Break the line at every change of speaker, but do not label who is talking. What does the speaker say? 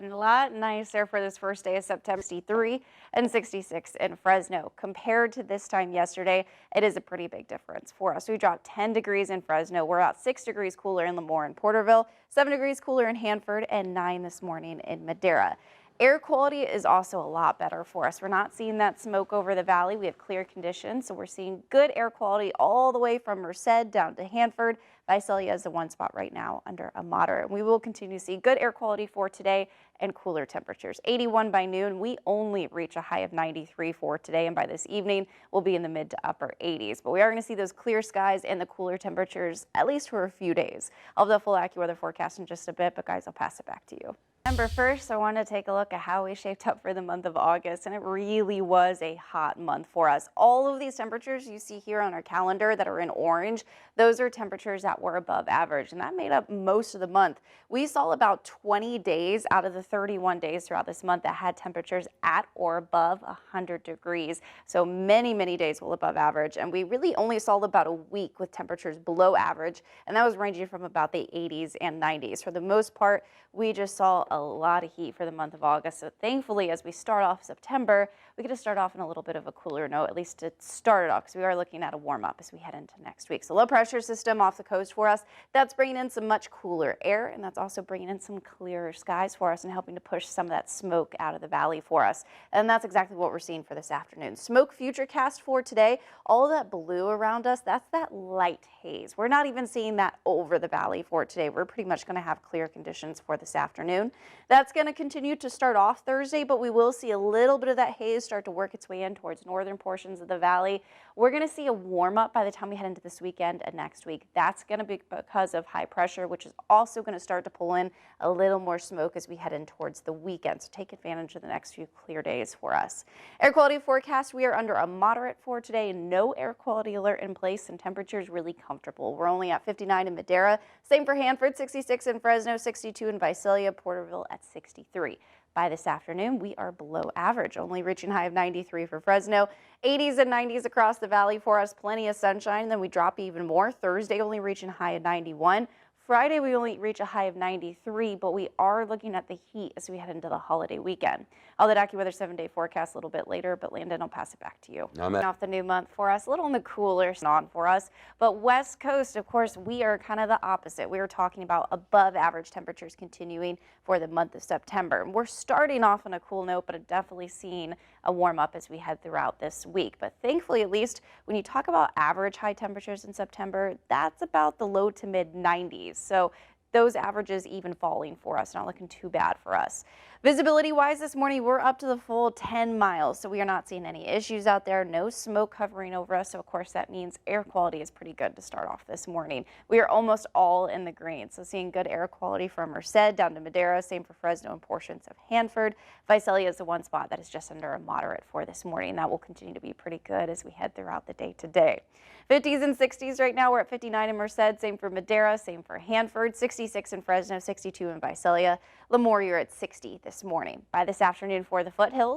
A lot nicer for this first day of September, 63 and 66 in Fresno. Compared to this time yesterday, it is a pretty big difference for us. We dropped 10 degrees in Fresno. We're about 6 degrees cooler in Lemoore and Porterville, 7 degrees cooler in Hanford, and 9 this morning in Madera. Air quality is also a lot better for us. We're not seeing that smoke over the valley. We have clear conditions, so we're seeing good air quality all the way from Merced down to Hanford. Visalia is the one spot right now under a moderate. We will continue to see good air quality for today and cooler temperatures. 81 by noon. We only reach a high of 93 for today, and by this evening, we'll be in the mid to upper 80s. But we are going to see those clear skies and the cooler temperatures at least for a few days. I'll have the full AccuWeather forecast in just a bit, but guys, I'll pass it back to you. September 1st, I want to take a look at how we shaped up for the month of August, and it really was a hot month for us. All of these temperatures you see here on our calendar that are in orange, those are temperatures that were above average, and that made up most of the month. We saw about 20 days out of the 31 days throughout this month that had temperatures at or above 100 degrees. So many days well above average, and we really only saw about a week with temperatures below average, and that was ranging from about the 80s and 90s. For the most part, we just saw a lot of heat for the month of August. So thankfully, as we start off September, we get to start off in a little bit of a cooler note, at least to start it off, because we are looking at a warm up as we head into next week. So low pressure system off the coast for us. That's bringing in some much cooler air, and that's also bringing in some clearer skies for us and helping to push some of that smoke out of the valley for us. And that's exactly what we're seeing for this afternoon. Smoke future cast for today, all of that blue around us, that's that light haze. We're not even seeing that over the valley for today. We're pretty much going to have clear conditions for this afternoon. That's going to continue to start off Thursday, but we will see a little bit of that haze start to work its way in towards northern portions of the valley. We're going to see a warm up by the time we head into this weekend and next week. That's going to be because of high pressure, which is also going to start to pull in a little more smoke as we head in towards the weekend. So take advantage of the next few clear days for us. Air quality forecast, we are under a moderate for today. No air quality alert in place, and temperatures really comfortable. We're only at 59 in Madera. Same for Hanford, 66 in Fresno, 62 in Visalia, Porterville at 63. By this afternoon, we are below average, only reaching high of 93 for Fresno. 80s and 90s across the valley for us, plenty of sunshine. Then we drop even more. Thursday only reaching a high of 91. Friday, we only reach a high of 93, but we are looking at the heat as we head into the holiday weekend. I'll let AccuWeather 7-day forecast a little bit later, but Landon, I'll pass it back to you. Off the new month for us, a little on the cooler side for us, but West Coast, of course, we are kind of the opposite. We are talking about above average temperatures continuing for the month of September. We're starting off on a cool note, but definitely seeing a warm up as we head throughout this week. But thankfully, at least when you talk about average high temperatures in September, that's about the low to mid 90s. So those averages even falling for us, not looking too bad for us. Visibility wise this morning, we're up to the full 10 miles, so we are not seeing any issues out there. No smoke hovering over us, so of course that means air quality is pretty good to start off this morning. We are almost all in the green, so seeing good air quality from Merced down to Madera, same for Fresno and portions of Hanford. Visalia is the one spot that is just under a moderate for this morning. That will continue to be pretty good as we head throughout the day today. 50s and 60s right now. We're at 59 in Merced, same for Madera, same for Hanford, 66 in Fresno, 62 in Visalia. Lemoore, you're at 60 this morning. By this afternoon for the foothills,